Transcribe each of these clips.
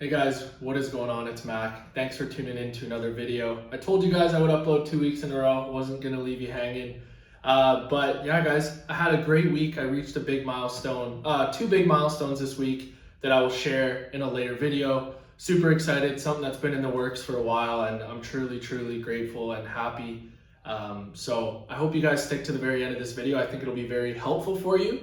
Hey guys, what is going on? It's Mac. Thanks for tuning in to another video. I told you guys I would upload 2 weeks in a row. Wasn't gonna leave you hanging. But yeah, guys, I had a great week. I reached a big milestone, two big milestones this week that I will share in a later video. Super excited, something that's been in the works for a while, and I'm truly grateful and happy. So I hope you guys stick to the very end of this video. I think it'll be very helpful for you,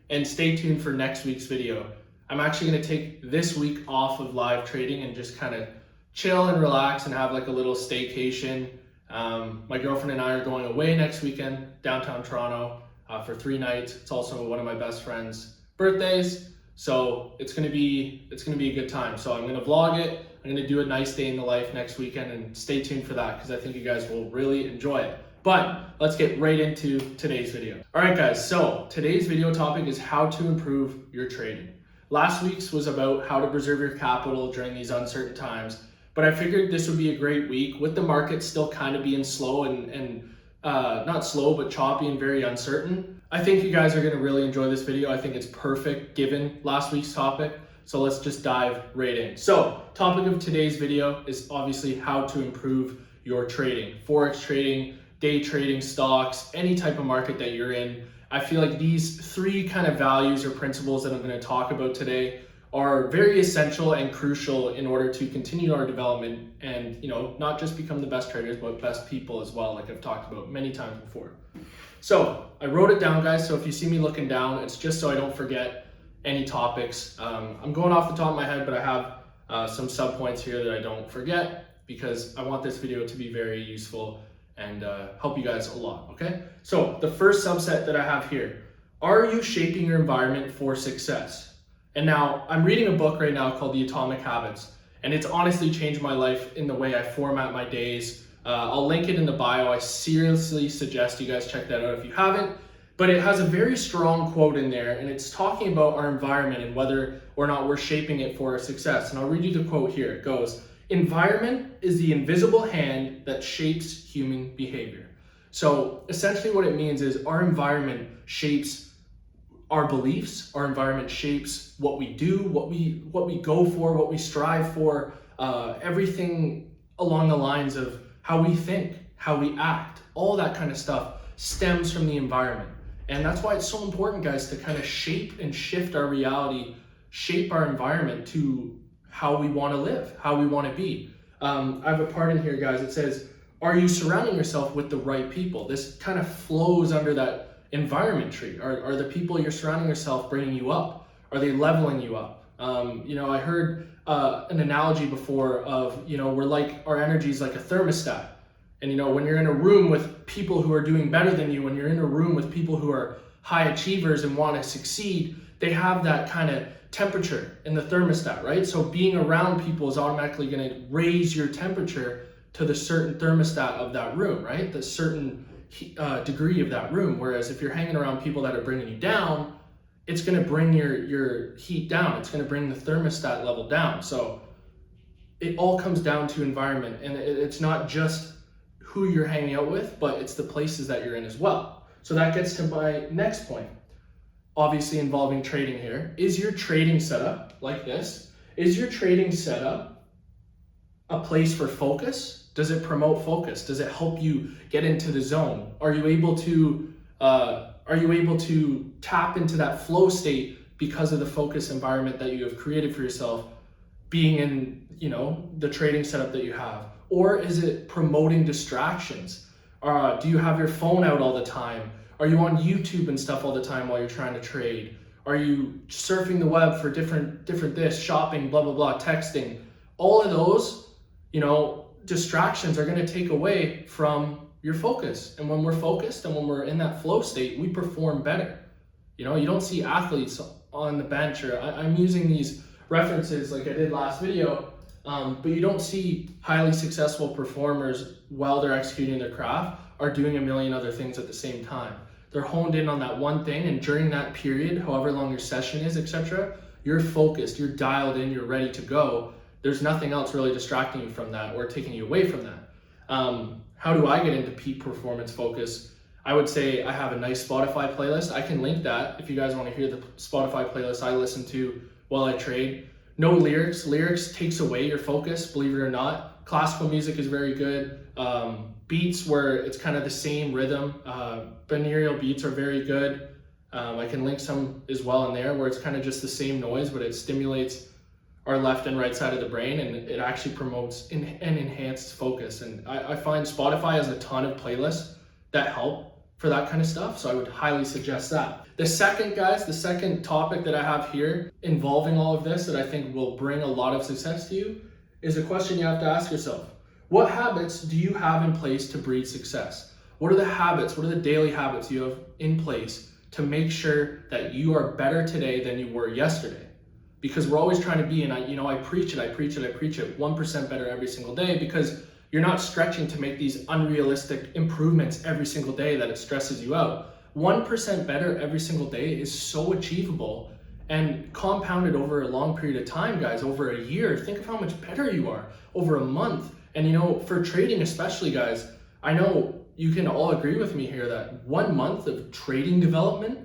and stay tuned for next week's video. I'm actually going to take this week off of live trading and just kind of chill and relax and have like a little staycation. My girlfriend and I are going away next weekend, downtown Toronto, for 3 nights. It's also one of my best friend's birthdays, so it's gonna be a good time. So I'm gonna vlog it. I'm gonna do a nice day in the life next weekend, and stay tuned for that because I think you guys will really enjoy it. But let's get right into today's video. All right, guys. So today's video topic is how to improve your trading. Last week's was about how to preserve your capital during these uncertain times, but I figured this would be a great week with the market still kind of being slow and not slow, but choppy and very uncertain. I think you guys are going to really enjoy this video. I think it's perfect given last week's topic. So let's just dive right in. So topic of today's video is obviously how to improve your trading, Forex trading, day trading, stocks, any type of market that you're in. I feel like these 3 kind of values or principles that I'm going to talk about today are very essential and crucial in order to continue our development and, not just become the best traders, but best people as well, like I've talked about many times before. So I wrote it down, guys. So if you see me looking down, it's just so I don't forget any topics. I'm going off the top of my head, but I have some sub points here that I don't forget because I want this video to be very useful and help you guys a lot, okay? So the first subset that I have here, are you shaping your environment for success? And now I'm reading a book right now called The Atomic Habits, and it's honestly changed my life in the way I format my days. I'll link it in the bio. I seriously suggest you guys check that out if you haven't, but it has a very strong quote in there, and it's talking about our environment and whether or not we're shaping it for success. And I'll read you the quote here. It goes, "Environment is the invisible hand that shapes human behavior." So essentially what it means is our environment shapes our beliefs, our environment shapes what we do, what we go for, what we strive for, everything along the lines of how we think, how we act, all that kind of stuff stems from the environment. And that's why it's so important, guys, to kind of shape and shift our reality, shape our environment to how we want to live, how we want to be. I have a part in here, guys. It says, are you surrounding yourself with the right people? This kind of flows under that environment tree. Are the people you're surrounding yourself bringing you up? Are they leveling you up? I heard an analogy before of, we're like, our energy is like a thermostat. And, when you're in a room with people who are doing better than you, when you're in a room with people who are high achievers and want to succeed, they have that kind of temperature in the thermostat, right? So being around people is automatically going to raise your temperature to the certain thermostat of that room, right? The certain degree of that room. Whereas if you're hanging around people that are bringing you down, it's going to bring your heat down. It's going to bring the thermostat level down. So it all comes down to environment, and it's not just who you're hanging out with, but it's the places that you're in as well. So that gets to my next point, obviously involving trading here. Is your trading setup like this? Is your trading setup a place for focus? Does it promote focus? Does it help you get into the zone? Are you able to tap into that flow state because of the focus environment that you have created for yourself, being in the trading setup that you have? Or is it promoting distractions? Do you have your phone out all the time? Are you on YouTube and stuff all the time while you're trying to trade? Are you surfing the web for different this, shopping, blah, blah, blah, texting? All of those, distractions are going to take away from your focus. And when we're focused and when we're in that flow state, we perform better. You don't see athletes on the bench, or I'm using these references like I did last video, but you don't see highly successful performers while they're executing their craft are doing a million other things at the same time. They're honed in on that one thing, and during that period, however long your session is, etc., you're focused, you're dialed in, you're ready to go. There's nothing else really distracting you from that or taking you away from that. How do I get into peak performance focus? I would say I have a nice Spotify playlist. I can link that if you guys want to hear the Spotify playlist I listen to while I trade. No lyrics. Lyrics takes away your focus, believe it or not. Classical music is very good. Beats where it's kind of the same rhythm. Binaural beats are very good. I can link some as well in there where it's kind of just the same noise, but it stimulates our left and right side of the brain, and it actually promotes an enhanced focus. And I find Spotify has a ton of playlists that help for that kind of stuff, so I would highly suggest that. The second topic that I have here involving all of this that I think will bring a lot of success to you is a question you have to ask yourself. What habits do you have in place to breed success? What are the habits, what are the daily habits you have in place to make sure that you are better today than you were yesterday? Because we're always trying to be, and I preach it 1% better every single day, because you're not stretching to make these unrealistic improvements every single day that it stresses you out. 1% better every single day is so achievable and compounded over a long period of time, guys, over a year. Think of how much better you are over a month. And for trading especially, guys, I know you can all agree with me here that 1 month of trading development,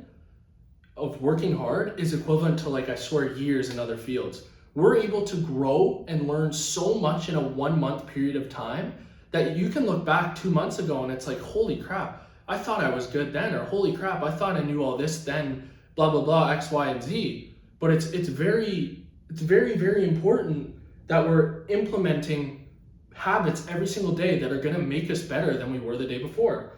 of working hard, is equivalent to, like, I swear, years in other fields. We're able to grow and learn so much in a 1 month period of time that you can look back 2 months ago and it's like, holy crap, I thought I was good then, or holy crap, I thought I knew all this then, blah, blah, blah, X, Y, and Z. But it's very, very important that we're implementing habits every single day that are going to make us better than we were the day before.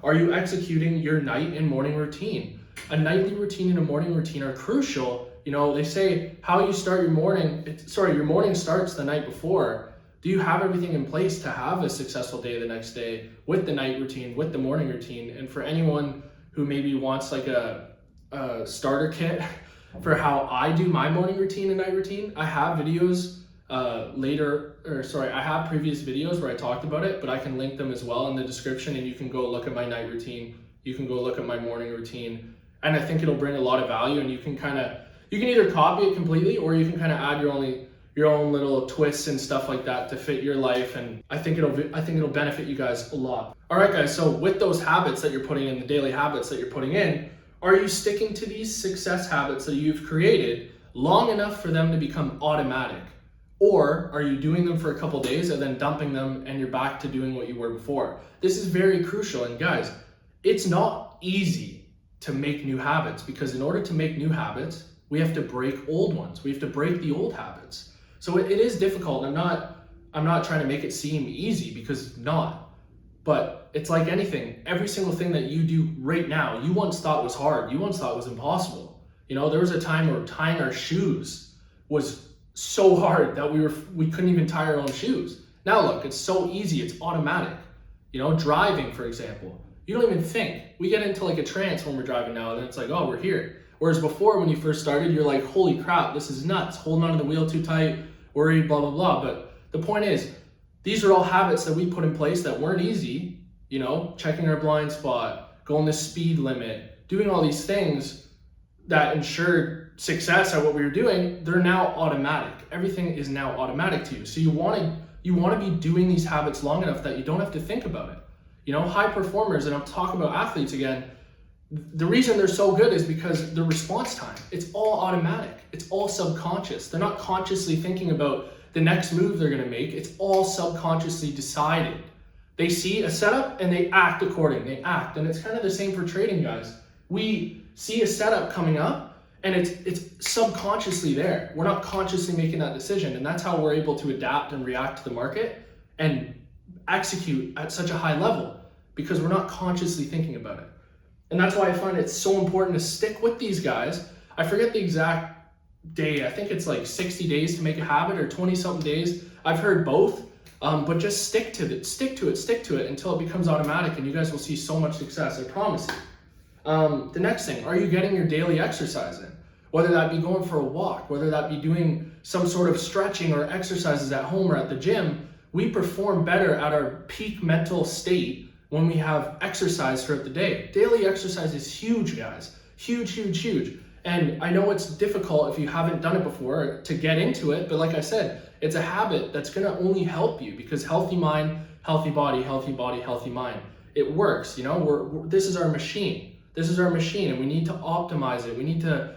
Are you executing your night and morning routine? A nightly routine and a morning routine are crucial. They say how you start your morning, your morning starts the night before. Do you have everything in place to have a successful day the next day with the night routine, with the morning routine? And for anyone who maybe wants like a starter kit for how I do my morning routine and night routine, I have videos I have previous videos where I talked about it, but I can link them as well in the description, and you can go look at my night routine. You can go look at my morning routine, and I think it'll bring a lot of value, and you can either copy it completely, or you can kind of add your own little twists and stuff like that to fit your life, and I think it'll benefit you guys a lot. All right, guys, so with those habits that you're putting in, the daily habits that you're putting in, are you sticking to these success habits that you've created long enough for them to become automatic? Or are you doing them for a couple days and then dumping them and you're back to doing what you were before? This is very crucial. And guys, it's not easy to make new habits, because in order to make new habits, we have to break old ones. We have to break the old habits. So it is difficult. I'm not trying to make it seem easy, because it's not. But it's like anything. Every single thing that you do right now, you once thought was hard. You once thought was impossible. There was a time where tying our shoes was so hard that we couldn't even tie our own shoes. Now look, it's so easy, it's automatic. Driving, for example, you don't even think. We get into like a trance when we're driving now, and then it's like, oh, we're here. Whereas before, when you first started, you're like, holy crap, this is nuts, holding onto the wheel too tight, worried, blah, blah, blah. But the point is, these are all habits that we put in place that weren't easy, checking our blind spot, going the speed limit, doing all these things that ensured success at what we were doing. They're now automatic. Everything is now automatic to you. So you want to be doing these habits long enough that you don't have to think about it. High performers, and I'm talking about athletes again, the reason they're so good is because the response time, it's all automatic. It's all subconscious. They're not consciously thinking about the next move they're going to make. It's all subconsciously decided. They see a setup and they act accordingly. They act. And it's kind of the same for trading, guys. We see a setup coming up, and it's subconsciously there. We're not consciously making that decision. And that's how we're able to adapt and react to the market and execute at such a high level, because we're not consciously thinking about it. And that's why I find it so important to stick with these guys. I forget the exact day. I think it's like 60 days to make a habit, or 20 something days. I've heard both, but just stick to it until it becomes automatic, and you guys will see so much success, I promise you. The next thing, are you getting your daily exercise in? Whether that be going for a walk, whether that be doing some sort of stretching or exercises at home or at the gym, we perform better at our peak mental state when we have exercise throughout the day. Daily exercise is huge, guys. Huge, huge, huge. And I know it's difficult if you haven't done it before to get into it, but like I said, it's a habit that's gonna only help you, because healthy mind, healthy body, healthy body, healthy mind. It works, this is our machine. This is our machine, and we need to optimize it. We need to,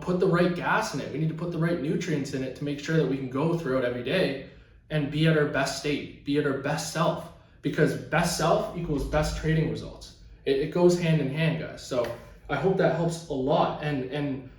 put the right gas in it. We need to put the right nutrients in it to make sure that we can go throughout every day and be at our best state, be at our best self, because best self equals best trading results. It goes hand in hand, guys. So I hope that helps a lot. And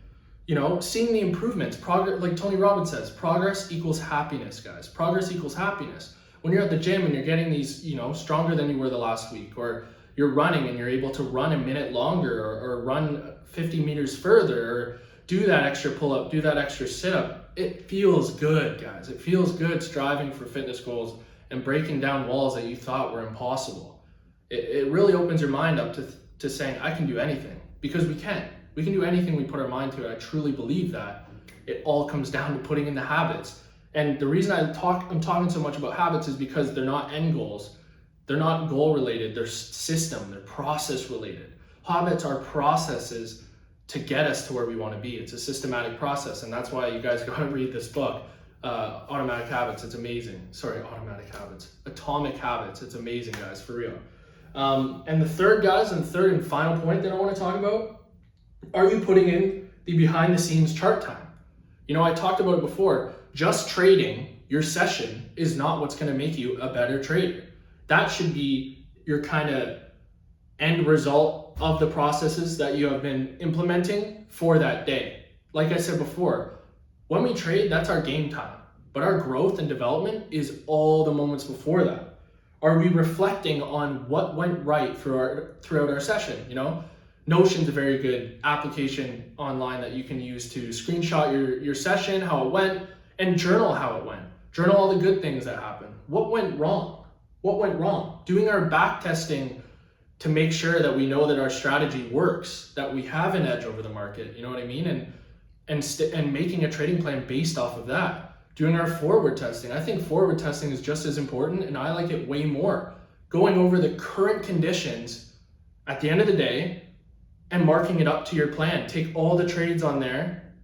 seeing the improvements, progress, like Tony Robbins says, progress equals happiness, guys. Progress equals happiness. When you're at the gym and you're getting these, stronger than you were the last week, or you're running and you're able to run a minute longer, or run 50 meters further, or do that extra pull-up, do that extra sit-up, it feels good, guys. It feels good striving for fitness goals and breaking down walls that you thought were impossible. It really opens your mind up to saying, I can do anything, because we can. We can do anything we put our mind to. I truly believe that. It all comes down to putting in the habits. And the reason I'm talking so much about habits is because they're not end goals. They're not goal related. They're system, they're process related. Habits are processes to get us to where we want to be. It's a systematic process. And that's why you guys got to read this book, Atomic Habits. It's amazing. Atomic Habits. It's amazing, guys, for real. And the third and final point that I want to talk about, are you putting in the behind the scenes chart time? I talked about it before. Just trading your session is not what's going to make you a better trader. That should be your kind of end result of the processes that you have been implementing for that day. Like I said before, when we trade, that's our game time. But our growth and development is all the moments before that. Are we reflecting on what went right throughout our session? Notion's a very good application online that you can use to screenshot your session, how it went, and journal how it went. Journal all the good things that happened. What went wrong? Doing our back testing to make sure that we know that our strategy works, that we have an edge over the market, you know what I mean? And making a trading plan based off of that. Doing our forward testing. I think forward testing is just as important, and I like it way more. Going over the current conditions at the end of the day and marking it up to your plan. Take all the trades on there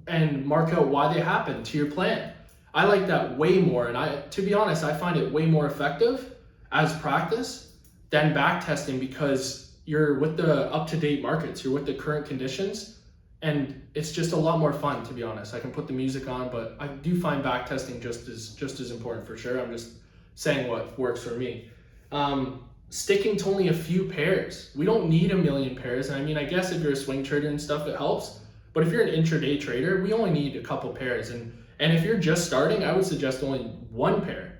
and mark out why they happened to your plan. I like that way more, and to be honest, I find it way more effective as practice than back testing, because you're with the up-to-date markets, you're with the current conditions, and it's just a lot more fun, to be honest. I can put the music on, but I do find back testing just as important for sure. I'm just saying what works for me. Sticking to only a few pairs. We don't need a million pairs. I mean, I guess if you're a swing trader and stuff, it helps. But if you're an intraday trader, we only need a couple pairs. And if you're just starting, I would suggest only one pair.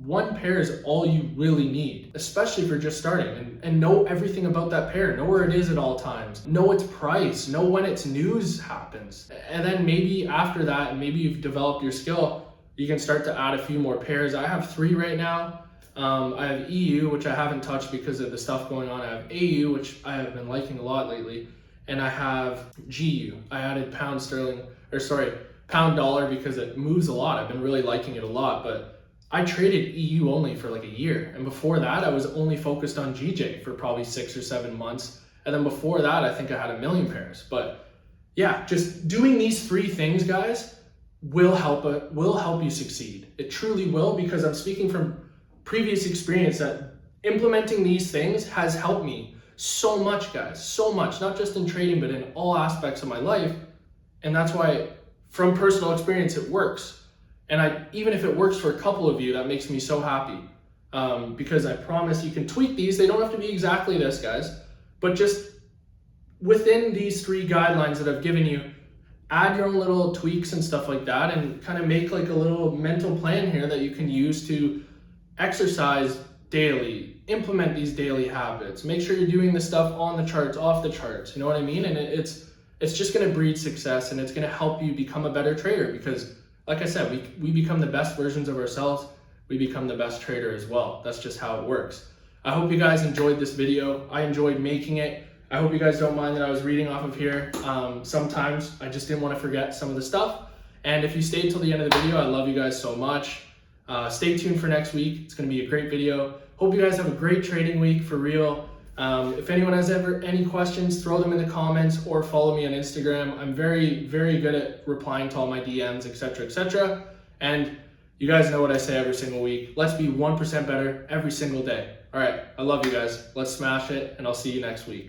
One pair is all you really need, especially if you're just starting. And know everything about that pair. Know where it is at all times. Know its price. Know when its news happens. And then maybe after that, and maybe you've developed your skill, you can start to add a few more pairs. I have 3 right now. I have EU, which I haven't touched because of the stuff going on. I have AU, which I have been liking a lot lately. And I have GU. I added pound dollar because it moves a lot. I've been really liking it a lot, but I traded EU only for like a year. And before that, I was only focused on GJ for probably 6 or 7 months. And then before that, I think I had a million pairs. But yeah, just doing these 3 things, guys, will help you succeed. It truly will, because I'm speaking from previous experience that implementing these things has helped me so much, guys, so much, not just in trading, but in all aspects of my life. And that's why, from personal experience, it works. And even if it works for a couple of you, that makes me so happy, because I promise you can tweak these. They don't have to be exactly this, guys, but just within these 3 guidelines that I've given you, add your own little tweaks and stuff like that, and kind of make like a little mental plan here that you can use to exercise daily, implement these daily habits, make sure you're doing the stuff on the charts, off the charts, you know what I mean? And it's just going to breed success, and it's going to help you become a better trader, because like I said, we become the best versions of ourselves, we become the best trader as well. That's just how it works. I hope you guys enjoyed this video. I enjoyed making it. I hope you guys don't mind that I was reading off of here. Sometimes I just didn't want to forget some of the stuff. And if you stayed till the end of the video, I love you guys so much. Stay tuned for next week. It's going to be a great video. Hope you guys have a great trading week, for real. If anyone has any questions, throw them in the comments or follow me on Instagram. I'm very, very good at replying to all my DMs, etc., etc. And you guys know what I say every single week. Let's be 1% better every single day. All right, I love you guys. Let's smash it, and I'll see you next week.